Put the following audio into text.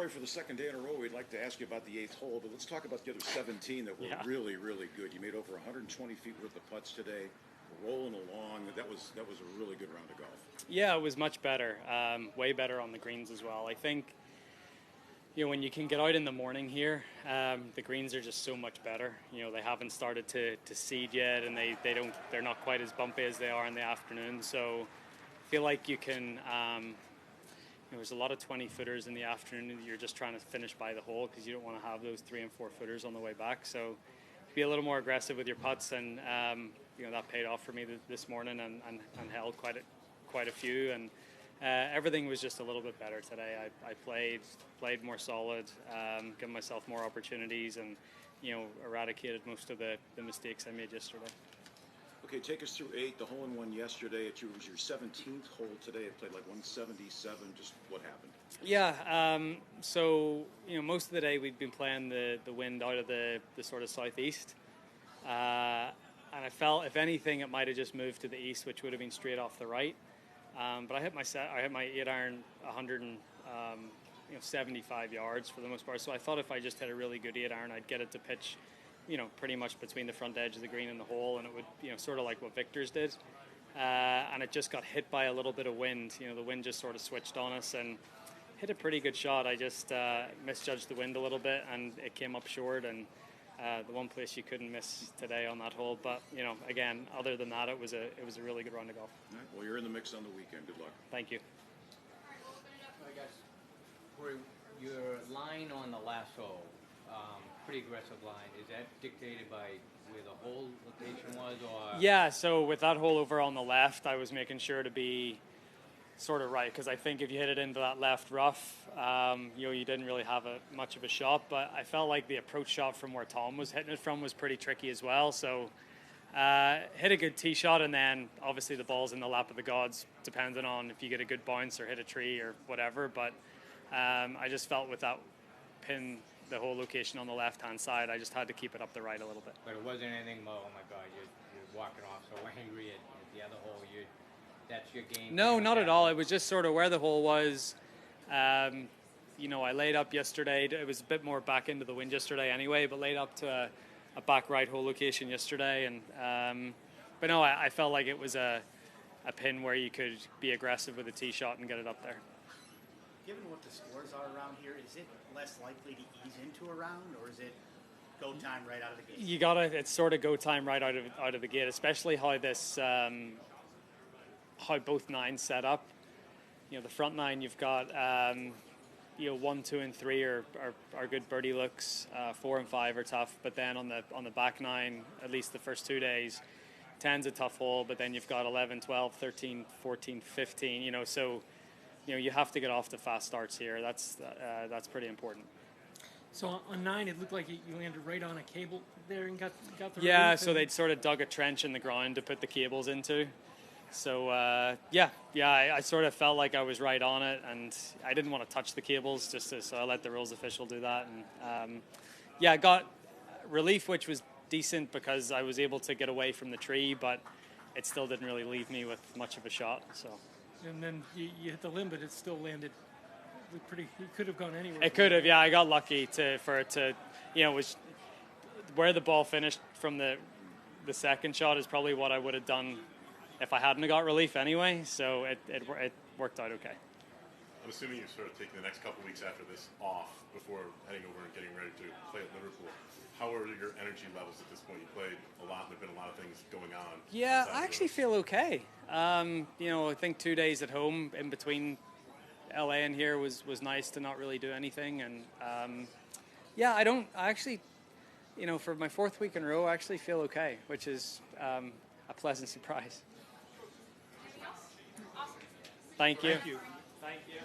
McIlroy, for the second day in a row, we'd like to ask you about the 8th hole, but let's talk about the other 17 that were really, really good. You made over 120 feet worth of putts today, rolling along. That was a really good round of golf. Yeah, it was much better, way better on the greens as well. I think, when you can get out in the morning here, the greens are just so much better. They haven't started to seed yet, and they're not quite as bumpy as they are in the afternoon. So I feel like you can. There's a lot of 20-footers in the afternoon that you're just trying to finish by the hole because you don't want to have those 3 and 4 footers on the way back. So be a little more aggressive with your putts, and that paid off for me this morning and held quite a few, and everything was just a little bit better today. I played more solid, given myself more opportunities, and eradicated most of the mistakes I made yesterday. Okay, take us through 8, the hole-in-one yesterday. It was your 17th hole today. It played like 177. Just what happened? Yeah, so most of the day we'd been playing the wind out of the sort of southeast, and I felt if anything it might have just moved to the east, which would have been straight off the right. But I hit my 8-iron 175 yards for the most part. So I thought if I just had a really good 8-iron, I'd get it to pitch, pretty much between the front edge of the green and the hole, and it would, sort of like what Victor's did. And it just got hit by a little bit of wind. The wind just sort of switched on us and hit a pretty good shot. I just misjudged the wind a little bit, and it came up short. And the one place you couldn't miss today on that hole. But again, other than that, it was a really good round of golf. All right, well, you're in the mix on the weekend. Good luck. Thank you. I guess Rory, your line on the last hole, pretty aggressive line. Is that dictated by where the hole location was, or? Yeah. So with that hole over on the left, I was making sure to be sort of right, because I think if you hit it into that left rough, you didn't really have much of a shot. But I felt like the approach shot from where Tom was hitting it from was pretty tricky as well. So hit a good tee shot, and then obviously the ball's in the lap of the gods, depending on if you get a good bounce or hit a tree or whatever. But I just felt with that pin, the whole location on the left-hand side, I just had to keep it up the right a little bit. But it wasn't anything, oh my God, you're walking off so angry at the other hole. That's your game? No, not at all. It was just sort of where the hole was. I laid up yesterday. It was a bit more back into the wind yesterday anyway, but laid up to a back right hole location yesterday. And but no, I felt like it was a pin where you could be aggressive with a tee shot and get it up there. Given what the scores are around here, is it less likely to ease into a round, or is it go time right out of the gate? It's sort of go time right out of the gate, especially how this. How both nines set up. The front nine, you've got 1, 2, and 3 are good birdie looks. 4 and 5 are tough, but then on the back nine, at least the first 2 days, 10's a tough hole. But then you've got 11, 12, 13, 14, 15. So you have to get off to fast starts here. That's pretty important. So on 9, it looked like you landed right on a cable there and got the. Yeah, so they'd sort of dug a trench in the ground to put the cables into. So, I sort of felt like I was right on it, and I didn't want to touch the cables, so I let the rules official do that. And, I got relief, which was decent because I was able to get away from the tree, but it still didn't really leave me with much of a shot. So. And then you hit the limb, but it still landed pretty. It could have gone anywhere. It could have, yeah. I got lucky for it to, it was where the ball finished from the second shot is probably what I would have done if I hadn't got relief anyway, so it worked out okay. I'm assuming you're sort of taking the next couple of weeks after this off before heading over and getting ready to play at Liverpool. How are your energy levels at this point? You played a lot, and there have been a lot of things going on. Yeah, I actually feel okay. I think 2 days at home in between LA and here was nice to not really do anything. And I actually, for my 4th week in a row, I actually feel okay, which is a pleasant surprise. Thank you. Thank you. Thank you.